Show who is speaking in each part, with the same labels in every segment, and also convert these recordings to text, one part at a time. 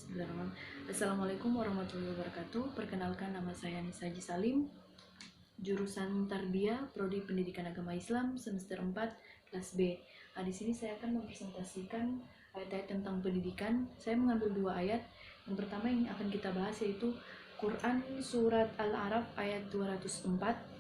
Speaker 1: Bismillahirrahmanirrahim. Assalamualaikum warahmatullahi wabarakatuh. Perkenalkan, nama saya Nisa Haji Salim, jurusan Tarbiyah, Prodi Pendidikan Agama Islam, semester 4, kelas B. Di sini saya akan mempresentasikan ayat-ayat tentang pendidikan. Saya mengambil 2 ayat. Yang pertama yang akan kita bahas yaitu Quran Surat Al-A'raf ayat 204.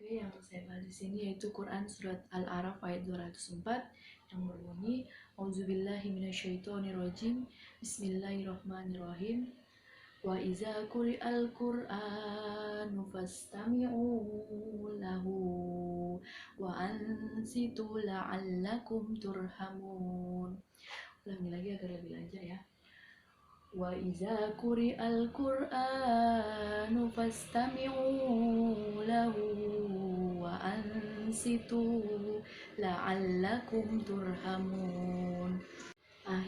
Speaker 1: Yang saya bahas di sini yaitu Quran Surat Al-A'raf ayat 204 yang berbunyi Auzubillahi minasyaitonirrajim Bismillahirrahmanirrahim Wa iza quri'al Qur'anu fastami'u lahu wa ansitu la'allakum turhamun. Ulangi lagi agar lebih lancar ya. Wa iza quri'al Qur'anu fastami'u lahu wa ansitu la'allakum turhamun.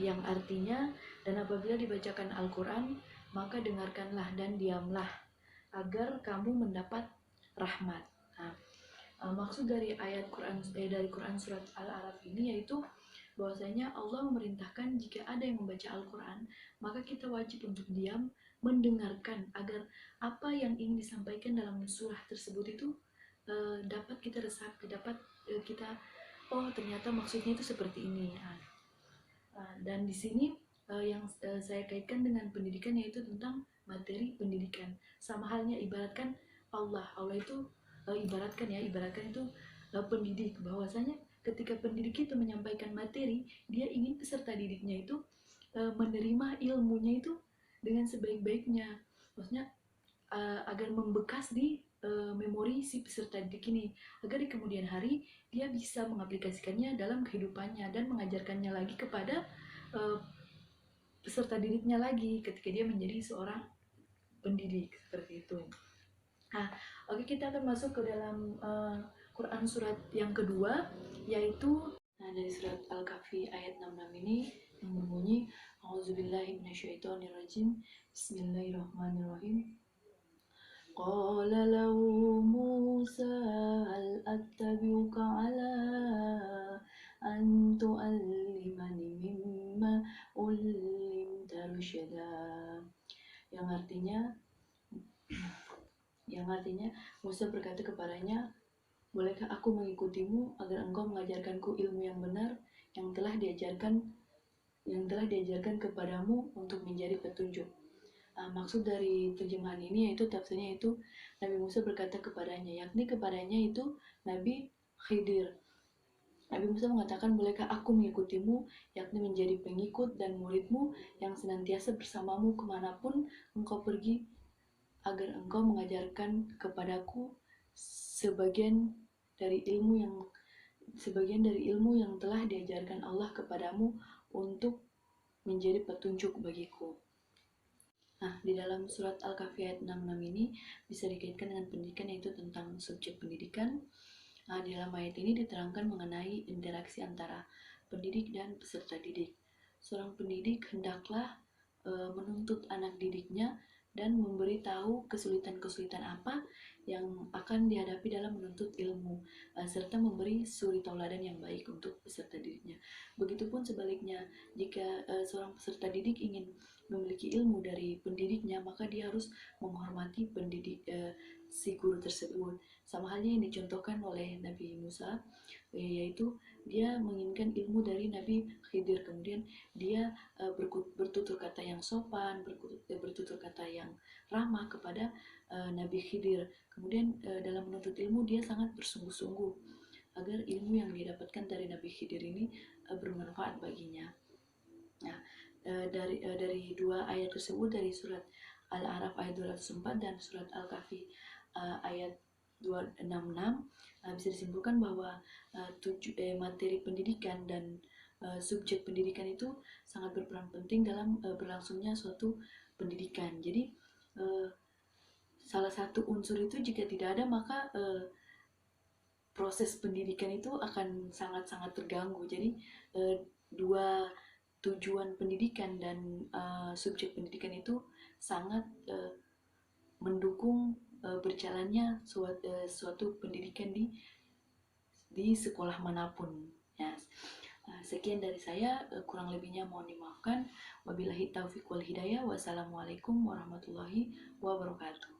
Speaker 1: Yang artinya, dan apabila dibacakan Al-Quran, maka dengarkanlah dan diamlah agar kamu mendapat rahmat. Maksud dari ayat Quran dari Quran surat Al-A'raf ini yaitu bahwasanya Allah memerintahkan jika ada yang membaca Al-Quran, maka kita wajib untuk diam mendengarkan agar apa yang ingin disampaikan dalam surah tersebut itu dapat kita resapi, dapat kita ternyata maksudnya itu seperti ini. Dan di sini yang saya kaitkan dengan pendidikan yaitu tentang materi pendidikan. Sama halnya ibaratkan Allah itu ibaratkan itu pendidik, bahwasanya ketika pendidik itu menyampaikan materi, dia ingin peserta didiknya itu menerima ilmunya itu dengan sebaik-baiknya, maksudnya agar membekas di memori si peserta didik ini, agar di kemudian hari dia bisa mengaplikasikannya dalam kehidupannya dan mengajarkannya lagi kepada peserta didiknya lagi ketika dia menjadi seorang pendidik, seperti itu. Oke, kita akan masuk ke dalam Quran surat yang kedua, yaitu dari surat Al-Kahfi ayat 66 ini yang berbunyi A'udzubillahi minasyaitonirrajim Bismillahirrahmanirrahim. Qala lahu Musa hal attabi'uka ala an tu'allimani mimma ulimta rusyada. Yang artinya Musa berkata kepadanya, bolehkah aku mengikutimu agar engkau mengajarkanku ilmu yang benar yang telah diajarkan kepadamu untuk menjadi petunjuk. Maksud dari terjemahan ini yaitu tafsirnya itu Nabi Musa berkata kepadanya, yakni kepadanya itu Nabi Khidir. Nabi Musa mengatakan, bolehkah aku mengikutimu, yakni menjadi pengikut dan muridmu yang senantiasa bersamamu kemanapun engkau pergi, agar engkau mengajarkan kepadaku sebagian dari ilmu yang telah diajarkan Allah kepadamu untuk menjadi petunjuk bagiku. Di dalam surat Al-Kahfi ayat 66 ini bisa dikaitkan dengan pendidikan, yaitu tentang subjek pendidikan. Nah, di dalam ayat ini diterangkan mengenai interaksi antara pendidik dan peserta didik. Seorang pendidik hendaklah menuntut anak didiknya dan memberitahu kesulitan-kesulitan apa yang akan dihadapi dalam menuntut ilmu, serta memberi suri tauladan yang baik untuk peserta didiknya. Begitupun sebaliknya, jika seorang peserta didik ingin memiliki ilmu dari pendidiknya, maka dia harus menghormati pendidik si guru tersebut. Sama halnya yang dicontohkan oleh Nabi Musa, yaitu dia menginginkan ilmu dari Nabi Khidir. Kemudian dia bertutur kata yang sopan, bertutur kata yang ramah kepada Nabi Khidir. Kemudian dalam menuntut ilmu dia sangat bersungguh-sungguh agar ilmu yang didapatkan dari Nabi Khidir ini bermanfaat baginya. Nah, dari dua ayat tersebut, dari surat Al-A'raf ayat 204 dan surat Al-Kahfi ayat 266, bisa disimpulkan bahwa materi pendidikan dan subjek pendidikan itu sangat berperan penting dalam berlangsungnya suatu pendidikan. Jadi salah satu unsur itu jika tidak ada, maka proses pendidikan itu akan sangat-sangat terganggu. Jadi dua tujuan pendidikan dan subjek pendidikan itu sangat mendukung berjalannya suatu pendidikan di sekolah manapun. Ya, sekian dari saya, kurang lebihnya mohon dimaafkan. Wabillahi taufiq wal hidayah. Wassalamualaikum warahmatullahi wabarakatuh.